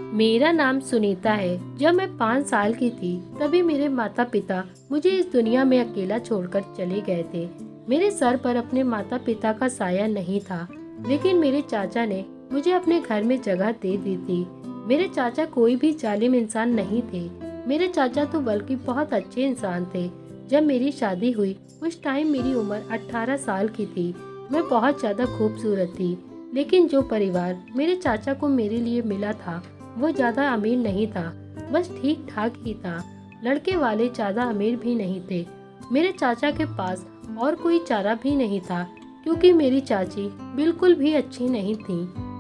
मेरा नाम सुनीता है। जब मैं 5 साल की थी तभी मेरे माता पिता मुझे इस दुनिया में अकेला छोड़कर चले गए थे। मेरे सर पर अपने माता पिता का साया नहीं था, लेकिन मेरे चाचा ने मुझे अपने घर में जगह दे दी थी। मेरे चाचा कोई भी जालिम इंसान नहीं थे। मेरे चाचा तो बल्कि बहुत अच्छे इंसान थे। जब मेरी शादी हुई उस टाइम मेरी उम्र 18 साल की थी। मैं बहुत ज्यादा खूबसूरत थी, लेकिन जो परिवार मेरे चाचा को मेरे लिए मिला था वो ज्यादा अमीर नहीं था, बस ठीक ठाक ही था। लड़के वाले ज्यादा अमीर भी नहीं थे। मेरे चाचा के पास और कोई चारा भी नहीं था, क्योंकि मेरी चाची बिल्कुल भी अच्छी नहीं थी।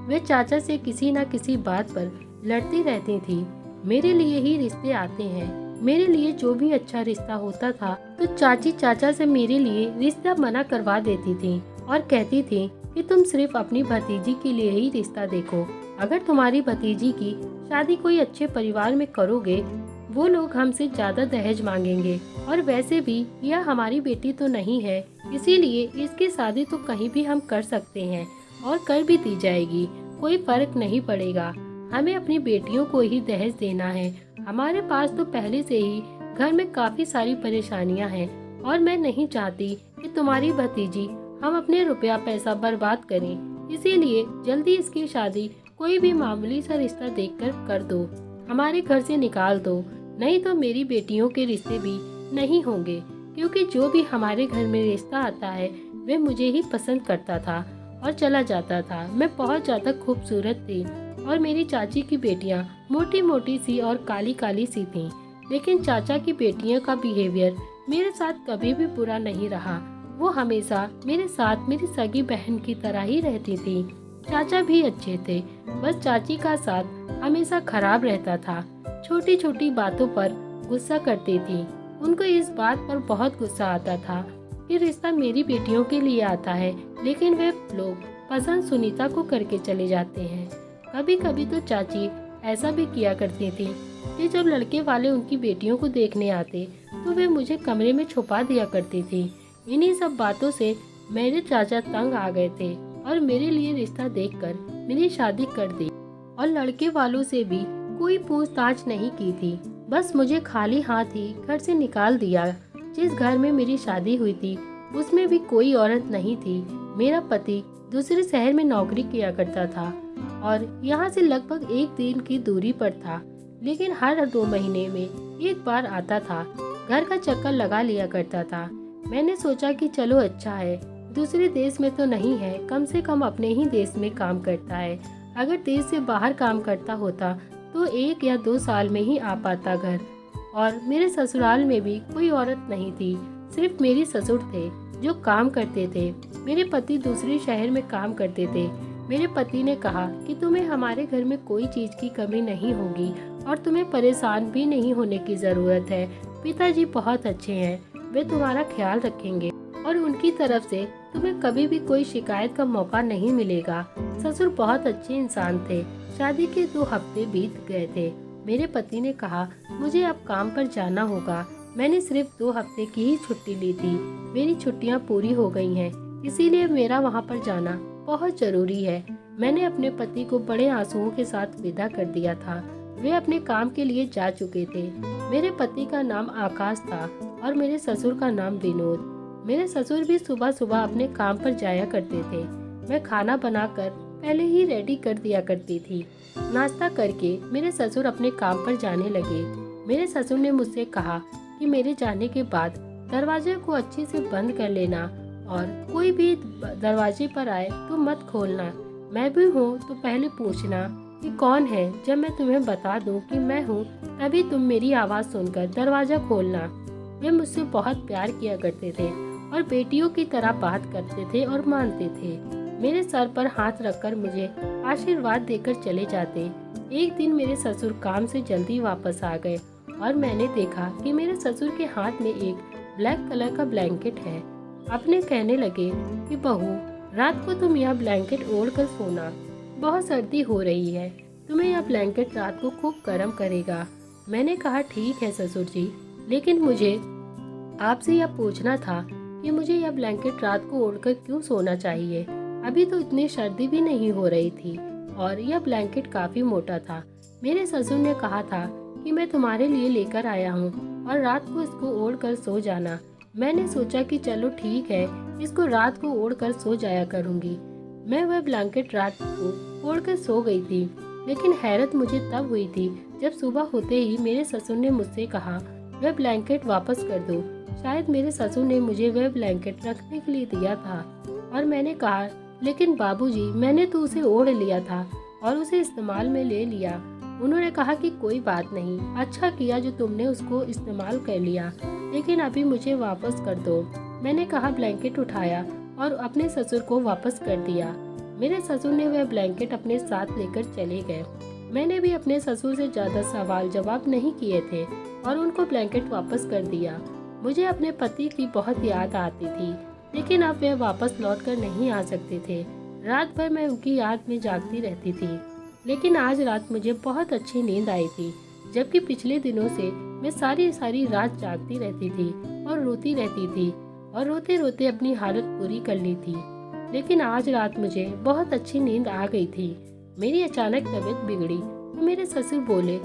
वे चाचा से किसी न किसी बात पर लड़ती रहती थी। मेरे लिए ही रिश्ते आते हैं। मेरे लिए जो भी अच्छा रिश्ता होता था तो चाची चाचा से मेरे लिए रिश्ता मना करवा देती थी और कहती थी कि तुम सिर्फ अपनी भतीजी के लिए ही रिश्ता देखो। अगर तुम्हारी भतीजी की शादी कोई अच्छे परिवार में करोगे, वो लोग हमसे ज्यादा दहेज मांगेंगे, और वैसे भी यह हमारी बेटी तो नहीं है, इसीलिए इसकी शादी तो कहीं भी हम कर सकते हैं और कर भी दी जाएगी। कोई फर्क नहीं पड़ेगा। हमें अपनी बेटियों को ही दहेज देना है। हमारे पास तो पहले से ही घर में काफी सारी परेशानियां हैं, और मैं नहीं चाहती कि तुम्हारी भतीजी हम अपने रुपया पैसा बर्बाद करें। इसीलिए जल्दी इसकी शादी कोई भी मामूली सा रिश्ता देखकर कर दो। हमारे घर से निकाल दो, नहीं तो मेरी बेटियों के रिश्ते भी नहीं होंगे, क्योंकि जो भी हमारे घर में रिश्ता आता है वे मुझे ही पसंद करता था और चला जाता था। मैं बहुत ज्यादा खूबसूरत थी और मेरी चाची की बेटियां मोटी मोटी सी और काली काली सी थीं। लेकिन चाचा की बेटियों का बिहेवियर मेरे साथ कभी भी बुरा नहीं रहा। वो हमेशा मेरे साथ मेरी सगी बहन की तरह ही रहती थी। चाचा भी अच्छे थे, बस चाची का साथ हमेशा खराब रहता था। छोटी छोटी बातों पर गुस्सा करती थी। उनको इस बात पर बहुत गुस्सा आता था कि रिश्ता मेरी बेटियों के लिए आता है, लेकिन वे लोग पसंद सुनीता को करके चले जाते हैं। कभी कभी तो चाची ऐसा भी किया करती थी कि जब लड़के वाले उनकी बेटियों को देखने आते तो वे मुझे कमरे में छुपा दिया करती थी। इन्हीं सब बातों से मेरे चाचा तंग आ गए थे और मेरे लिए रिश्ता देखकर मेरी शादी कर दी, और लड़के वालों से भी कोई पूछताछ नहीं की थी। बस मुझे खाली हाथ ही घर से निकाल दिया। जिस घर में मेरी शादी हुई थी उसमें भी कोई औरत नहीं थी। मेरा पति दूसरे शहर में नौकरी किया करता था और यहाँ से लगभग 1 दिन की दूरी पर था, लेकिन हर 2 महीने में एक बार आता था। घर का चक्कर लगा लिया करता था। मैंने सोचा कि चलो अच्छा है, दूसरे देश में तो नहीं है, कम से कम अपने ही देश में काम करता है। अगर देश से बाहर काम करता होता तो 1 या 2 साल में ही आ पाता घर। और मेरे ससुराल में भी कोई औरत नहीं थी, सिर्फ मेरे ससुर थे जो काम करते थे। मेरे पति दूसरे शहर में काम करते थे। मेरे पति ने कहा कि तुम्हें हमारे घर में कोई चीज की कमी नहीं होगी और तुम्हें परेशान भी नहीं होने की जरूरत है। पिताजी बहुत अच्छे हैं, वे तुम्हारा ख्याल रखेंगे और उनकी तरफ से तुम्हें कभी भी कोई शिकायत का मौका नहीं मिलेगा। ससुर बहुत अच्छे इंसान थे। शादी के 2 हफ्ते बीत गए थे। मेरे पति ने कहा मुझे अब काम पर जाना होगा। मैंने सिर्फ 2 हफ्ते की ही छुट्टी ली थी। मेरी छुट्टियां पूरी हो गई हैं, इसीलिए मेरा वहां पर जाना बहुत जरूरी है। मैंने अपने पति को बड़े आंसुओं के साथ विदा कर दिया था। वे अपने काम के लिए जा चुके थे। मेरे पति का नाम आकाश था और मेरे ससुर का नाम विनोद। मेरे ससुर भी सुबह सुबह अपने काम पर जाया करते थे। मैं खाना बनाकर पहले ही रेडी कर दिया करती थी। नाश्ता करके मेरे ससुर अपने काम पर जाने लगे। मेरे ससुर ने मुझसे कहा कि मेरे जाने के बाद दरवाजे को अच्छे से बंद कर लेना और कोई भी दरवाजे पर आए तो मत खोलना। मैं भी हूँ तो पहले पूछना कि कौन है। जब मैं तुम्हें बता दूँ कि मैं हूँ तभी तुम मेरी आवाज़ सुनकर दरवाजा खोलना। वे मुझसे बहुत प्यार किया करते थे और बेटियों की तरह बात करते थे और मानते थे। मेरे सर पर हाथ रखकर मुझे आशीर्वाद देकर चले जाते। एक दिन मेरे ससुर काम से जल्दी वापस आ गए और मैंने देखा कि मेरे ससुर के हाथ में एक ब्लैक कलर का ब्लैंकेट है। अपने कहने लगे कि बहू, रात को तुम यह ब्लैंकेट ओढ़ कर सोना, बहुत सर्दी हो रही है, तुम्हें यह ब्लैंकेट रात को खूब गर्म करेगा। मैंने कहा ठीक है ससुर जी, लेकिन मुझे आपसे यह पूछना था कि मुझे यह ब्लैंकेट रात को ओढ़कर क्यों सोना चाहिए। अभी तो इतनी सर्दी भी नहीं हो रही थी और यह ब्लैंकेट काफी मोटा था। मेरे ससुर ने कहा था कि मैं तुम्हारे लिए लेकर आया हूँ और रात को इसको ओढ़ कर सो जाना। मैंने सोचा कि चलो ठीक है, इसको रात को ओढ़ कर सो जाया करूँगी। मैं वह ब्लैंकेट रात को ओढ़ कर सो गई थी, लेकिन हैरत मुझे तब हुई थी जब सुबह होते ही मेरे ससुर ने मुझसे कहा वह ब्लैंकेट वापस कर दो। शायद मेरे ससुर ने मुझे वह ब्लैंकेट रखने के लिए दिया था और मैंने कहा लेकिन बाबूजी, मैंने तो उसे ओढ़ लिया था और उसे इस्तेमाल में ले लिया। उन्होंने कहा कि कोई बात नहीं, अच्छा किया जो तुमने उसको इस्तेमाल कर लिया, लेकिन अभी मुझे वापस कर दो। मैंने कहा ब्लैंकेट उठाया और अपने ससुर को वापस कर दिया। मेरे ससुर ने वह ब्लैंकेट अपने साथ लेकर चले गए। मैंने भी अपने ससुर से ज़्यादा सवाल जवाब नहीं किए थे और उनको ब्लैंकेट वापस कर दिया। मुझे अपने पति की बहुत याद आती थी, लेकिन अब वे वापस लौट कर नहीं आ सकते थे। रात भर मैं उनकी याद में जागती रहती थी, लेकिन आज रात मुझे बहुत अच्छी नींद आई थी, जबकि पिछले दिनों से मैं सारी रात जागती रहती थी और रोती रहती थी और रोते रोते अपनी हालत पूरी कर ली थी। लेकिन आज रात मुझे बहुत अच्छी नींद आ गई थी। मेरी अचानक तबीयत बिगड़ी तो मेरे ससुर बोले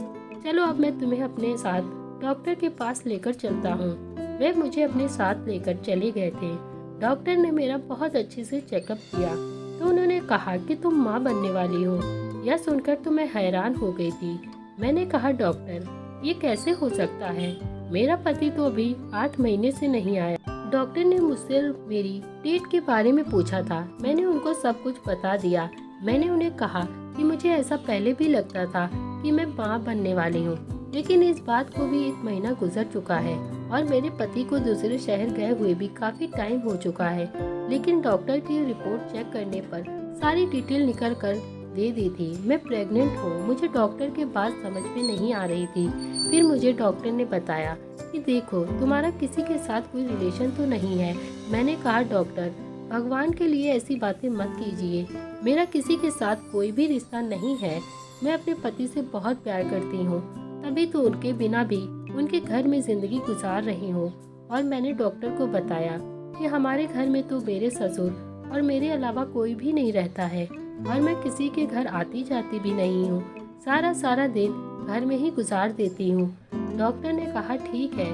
चलो अब मैं तुम्हें अपने साथ डॉक्टर के पास लेकर चलता हूँ। वे मुझे अपने साथ लेकर चले गए थे। डॉक्टर ने मेरा बहुत अच्छे से चेकअप किया तो उन्होंने कहा कि तुम माँ बनने वाली हो। यह सुनकर तो मैं हैरान हो गई थी। मैंने कहा डॉक्टर, ये कैसे हो सकता है? मेरा पति तो अभी 8 महीने से नहीं आया। डॉक्टर ने मुझसे मेरी डेट के बारे में पूछा था। मैंने उनको सब कुछ बता दिया। मैंने उन्हें कहा कि मुझे ऐसा पहले भी लगता था कि मैं माँ बनने वाली हूँ, लेकिन इस बात को भी 1 महीना गुजर चुका है और मेरे पति को दूसरे शहर गए हुए भी काफी टाइम हो चुका है। लेकिन डॉक्टर की रिपोर्ट चेक करने पर सारी डिटेल निकल कर दे दी थी। मैं प्रेग्नेंट हूँ। मुझे डॉक्टर के बात समझ में नहीं आ रही थी। फिर मुझे डॉक्टर ने बताया कि देखो तुम्हारा किसी के साथ कोई रिलेशन तो नहीं है। मैंने कहा डॉक्टर, भगवान के लिए ऐसी बातें मत कीजिए, मेरा किसी के साथ कोई भी रिश्ता नहीं है। मैं अपने पति से बहुत प्यार करती हूँ, तभी तो उनके बिना भी उनके घर में जिंदगी गुजार रही हूँ। और मैंने डॉक्टर को बताया कि हमारे घर में तो मेरे ससुर और मेरे अलावा कोई भी नहीं रहता है और मैं किसी के घर आती जाती भी नहीं हूँ। सारा दिन घर में ही गुजार देती हूँ। डॉक्टर ने कहा ठीक है,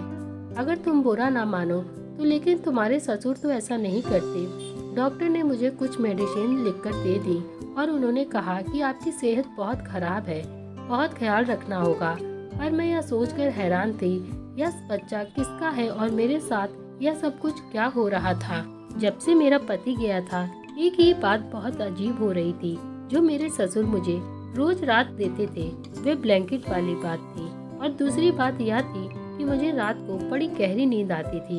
अगर तुम बुरा ना मानो तो, लेकिन तुम्हारे ससुर तो ऐसा नहीं करते। डॉक्टर ने मुझे कुछ मेडिसिन लिखकर दे दी और उन्होंने कहा कि आपकी सेहत बहुत खराब है, बहुत ख्याल रखना होगा। पर मैं यह सोचकर हैरान थी, यह बच्चा किसका है और मेरे साथ यह सब कुछ क्या हो रहा था। जब से मेरा पति गया था, एक ही बात बहुत अजीब हो रही थी। जो मेरे ससुर मुझे रोज रात देते थे वे ब्लैंकेट वाली बात थी, और दूसरी बात यह थी कि मुझे रात को बड़ी गहरी नींद आती थी।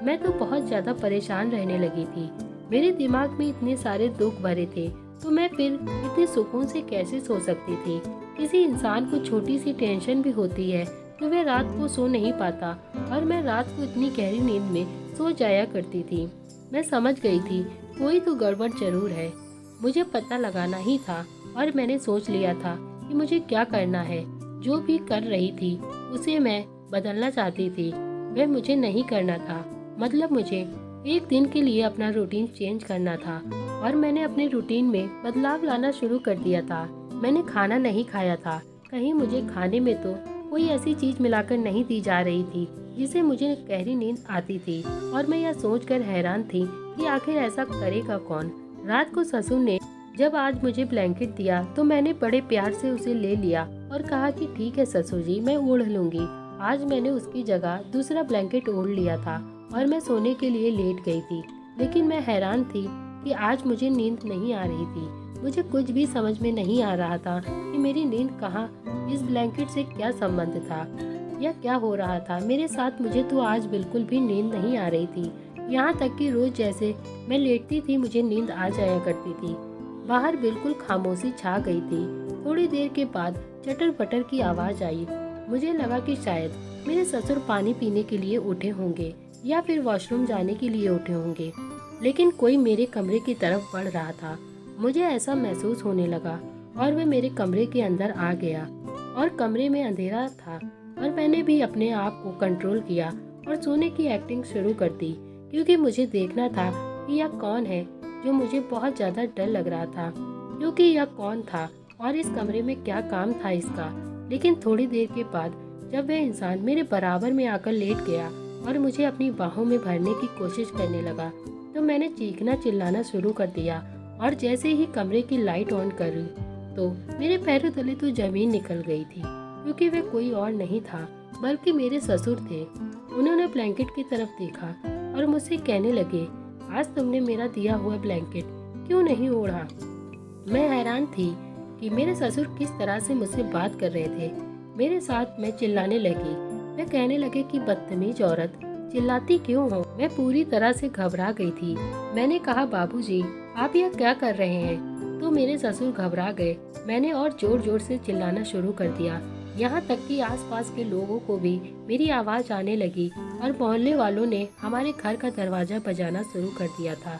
मैं तो बहुत ज्यादा परेशान रहने लगी थी। मेरे दिमाग में इतने सारे दुख भरे थे, तो मैं फिर इतने सुकून से कैसे सो सकती थी। किसी इंसान को छोटी सी टेंशन भी होती है तो वह रात को सो नहीं पाता, और मैं रात को इतनी गहरी नींद में सो जाया करती थी। मैं समझ गई थी कोई तो गड़बड़ जरूर है। मुझे पता लगाना ही था और मैंने सोच लिया था कि मुझे क्या करना है। जो भी कर रही थी उसे मैं बदलना चाहती थी, वह मुझे नहीं करना था। मतलब मुझे एक दिन के लिए अपना रूटीन चेंज करना था, और मैंने अपने रूटीन में बदलाव लाना शुरू कर दिया था। मैंने खाना नहीं खाया था। कहीं मुझे खाने में तो कोई ऐसी चीज मिलाकर नहीं दी जा रही थी जिसे मुझे गहरी नींद आती थी, और मैं यह सोचकर हैरान थी कि आखिर ऐसा करेगा कौन। रात को ससुर ने जब आज मुझे ब्लैंकेट दिया तो मैंने बड़े प्यार से उसे ले लिया और कहा कि ठीक है ससुर जी, मैं ओढ़ लूंगी। आज मैंने उसकी जगह दूसरा ब्लैंकेट ओढ़ लिया था और मैं सोने के लिए लेट गई थी। लेकिन मैं हैरान थी कि आज मुझे नींद नहीं आ रही थी। मुझे कुछ भी समझ में नहीं आ रहा था कि मेरी नींद कहाँ, इस ब्लैंकेट से क्या संबंध था, या क्या हो रहा था मेरे साथ। मुझे तो आज बिल्कुल भी नींद नहीं आ रही थी। यहाँ तक कि रोज जैसे मैं लेटती थी मुझे नींद आ जाया करती थी। बाहर बिल्कुल खामोशी छा गई थी। थोड़ी देर के बाद चटर पटर की आवाज आई। मुझे लगा कि शायद मेरे ससुर पानी पीने के लिए उठे होंगे या फिर वॉशरूम जाने के लिए उठे होंगे, लेकिन कोई मेरे कमरे की तरफ बढ़ रहा था। मुझे ऐसा महसूस होने लगा और वह मेरे कमरे के अंदर आ गया, और कमरे में अंधेरा था, और मैंने भी अपने आप को कंट्रोल किया और सोने की एक्टिंग शुरू कर दी, क्योंकि मुझे देखना था कि यह कौन है। जो मुझे बहुत ज़्यादा डर लग रहा था क्योंकि यह कौन था और इस कमरे में क्या काम था इसका। लेकिन थोड़ी देर के बाद जब वह इंसान मेरे बराबर में आकर लेट गया और मुझे अपनी बाहों में भरने की कोशिश करने लगा तो मैंने चीखना चिल्लाना शुरू कर दिया। और जैसे ही कमरे की लाइट ऑन करी तो मेरे पैरों तले तो जमीन निकल गई थी, क्योंकि वे कोई और नहीं था बल्कि मेरे ससुर थे। उन्होंने ब्लैंकेट की तरफ देखा और मुझसे कहने लगे, आज तुमने मेरा दिया हुआ ब्लैंकेट क्यों नहीं ओढ़ा। मैं हैरान थी कि मेरे ससुर किस तरह से मुझसे बात कर रहे थे। मेरे साथ मैं चिल्लाने लगी। वे कहने लगे कि बदतमीज औरत, चिल्लाती क्यों हो। मैं पूरी तरह से घबरा गई थी। मैंने कहा, बाबूजी आप यह क्या कर रहे हैं। तो मेरे ससुर घबरा गए। मैंने और जोर जोर से चिल्लाना शुरू कर दिया, यहाँ तक कि आसपास के लोगों को भी मेरी आवाज़ आने लगी और मोहल्ले वालों ने हमारे घर का दरवाज़ा बजाना शुरू कर दिया था।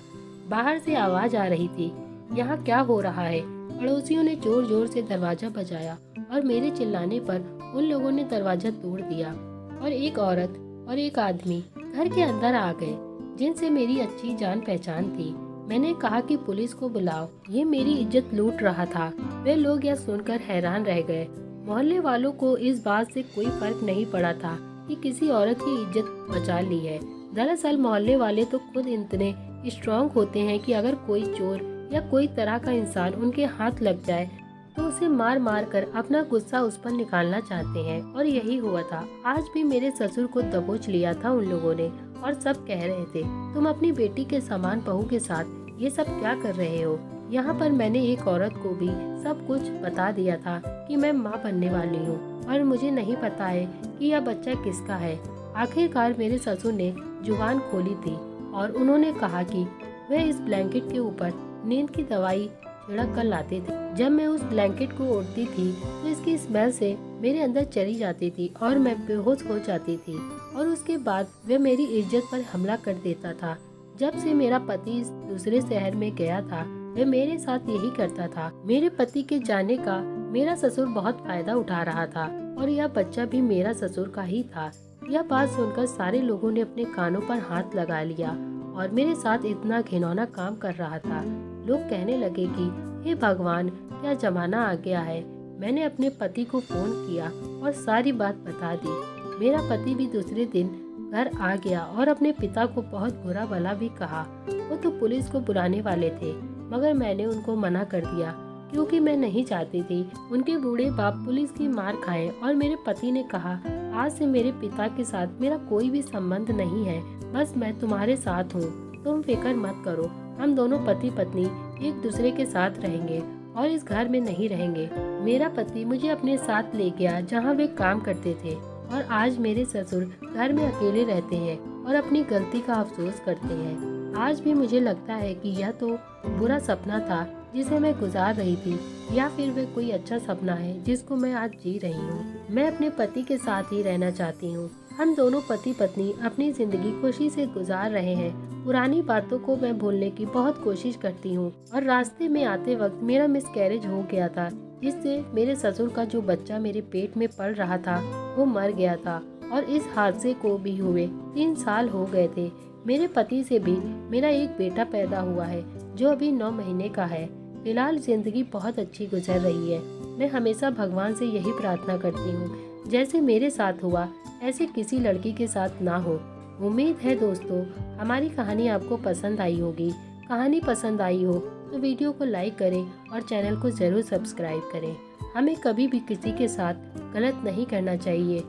बाहर से आवाज़ आ रही थी, यहाँ क्या हो रहा है। पड़ोसियों ने जोर जोर से दरवाज़ा बजाया और मेरे चिल्लाने पर उन लोगों ने दरवाज़ा तोड़ दिया और एक औरत और एक आदमी घर के अंदर आ गए, जिनसे मेरी अच्छी जान पहचान थी। मैंने कहा कि पुलिस को बुलाओ, ये मेरी इज्जत लूट रहा था। वे लोग यह सुनकर हैरान रह गए। मोहल्ले वालों को इस बात से कोई फर्क नहीं पड़ा था कि किसी औरत की इज्जत बचा ली है। दरअसल मोहल्ले वाले तो खुद इतने स्ट्रांग होते हैं कि अगर कोई चोर या कोई तरह का इंसान उनके हाथ लग जाए तो उसे मार मार कर अपना गुस्सा उस पर निकालना चाहते हैं। और यही हुआ था। आज भी मेरे ससुर को दबोच लिया था उन लोगों ने और सब कह रहे थे, तुम अपनी बेटी के समान बहू के साथ ये सब क्या कर रहे हो। यहाँ पर मैंने एक औरत को भी सब कुछ बता दिया था कि मैं माँ बनने वाली हूँ और मुझे नहीं पता है कि यह बच्चा किसका है। आखिरकार मेरे ससुर ने जुबान खोली थी और उन्होंने कहा कि वह इस ब्लैंकेट के ऊपर नींद की दवाई छिड़क कर लाते थे। जब मैं उस ब्लैंकेट को ओढ़ती थी तो इसकी स्मेल से मेरे अंदर चली जाती थी और मैं बेहोश हो जाती थी। और उसके बाद वह मेरी इज्जत पर हमला कर देता था। जब से मेरा पति इस दूसरे शहर में गया था वह मेरे साथ यही करता था। मेरे पति के जाने का मेरा ससुर बहुत फायदा उठा रहा था और यह बच्चा भी मेरा ससुर का ही था। यह बात सुनकर सारे लोगों ने अपने कानों पर हाथ लगा लिया और मेरे साथ इतना घिनौना काम कर रहा था। लोग कहने लगे कि हे भगवान, क्या जमाना आ गया है। मैंने अपने पति को फोन किया और सारी बात बता दी। मेरा पति भी दूसरे दिन घर आ गया और अपने पिता को बहुत बुरा भला भी कहा। वो तो पुलिस को बुलाने वाले थे, मगर मैंने उनको मना कर दिया क्योंकि मैं नहीं चाहती थी उनके बूढ़े बाप पुलिस की मार खाएं। और मेरे पति ने कहा, आज से मेरे पिता के साथ मेरा कोई भी संबंध नहीं है, बस मैं तुम्हारे साथ हूँ, तुम फिक्र मत करो। हम दोनों पति पत्नी एक दूसरे के साथ रहेंगे और इस घर में नहीं रहेंगे। मेरा पति मुझे अपने साथ ले गया जहाँ वे काम करते थे और आज मेरे ससुर घर में अकेले रहते हैं और अपनी गलती का अफसोस करते हैं। आज भी मुझे लगता है कि यह तो बुरा सपना था जिसे मैं गुजार रही थी, या फिर वह कोई अच्छा सपना है जिसको मैं आज जी रही हूँ। मैं अपने पति के साथ ही रहना चाहती हूँ। हम दोनों पति पत्नी अपनी जिंदगी खुशी से गुजार रहे हैं। पुरानी बातों को मैं भूलने की बहुत कोशिश करती हूँ। और रास्ते में आते वक्त मेरा मिसकैरेज हो गया था, जिससे मेरे ससुर का जो बच्चा मेरे पेट में पल रहा था वो मर गया था। और इस हादसे को भी हुए 3 साल हो गए थे। मेरे पति से भी मेरा एक बेटा पैदा हुआ है जो अभी 9 महीने का है। फिलहाल जिंदगी बहुत अच्छी गुजर रही है। मैं हमेशा भगवान से यही प्रार्थना करती हूँ, जैसे मेरे साथ हुआ ऐसे किसी लड़की के साथ ना हो। उम्मीद है दोस्तों हमारी कहानी आपको पसंद आई होगी। कहानी पसंद आई हो तो वीडियो को लाइक करें और चैनल को ज़रूर सब्सक्राइब करें। हमें कभी भी किसी के साथ गलत नहीं करना चाहिए।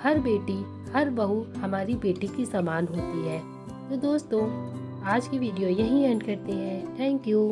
हर बेटी, हर बहू हमारी बेटी की समान होती है। तो दोस्तों आज की वीडियो यहीं एंड करते हैं। Thank you.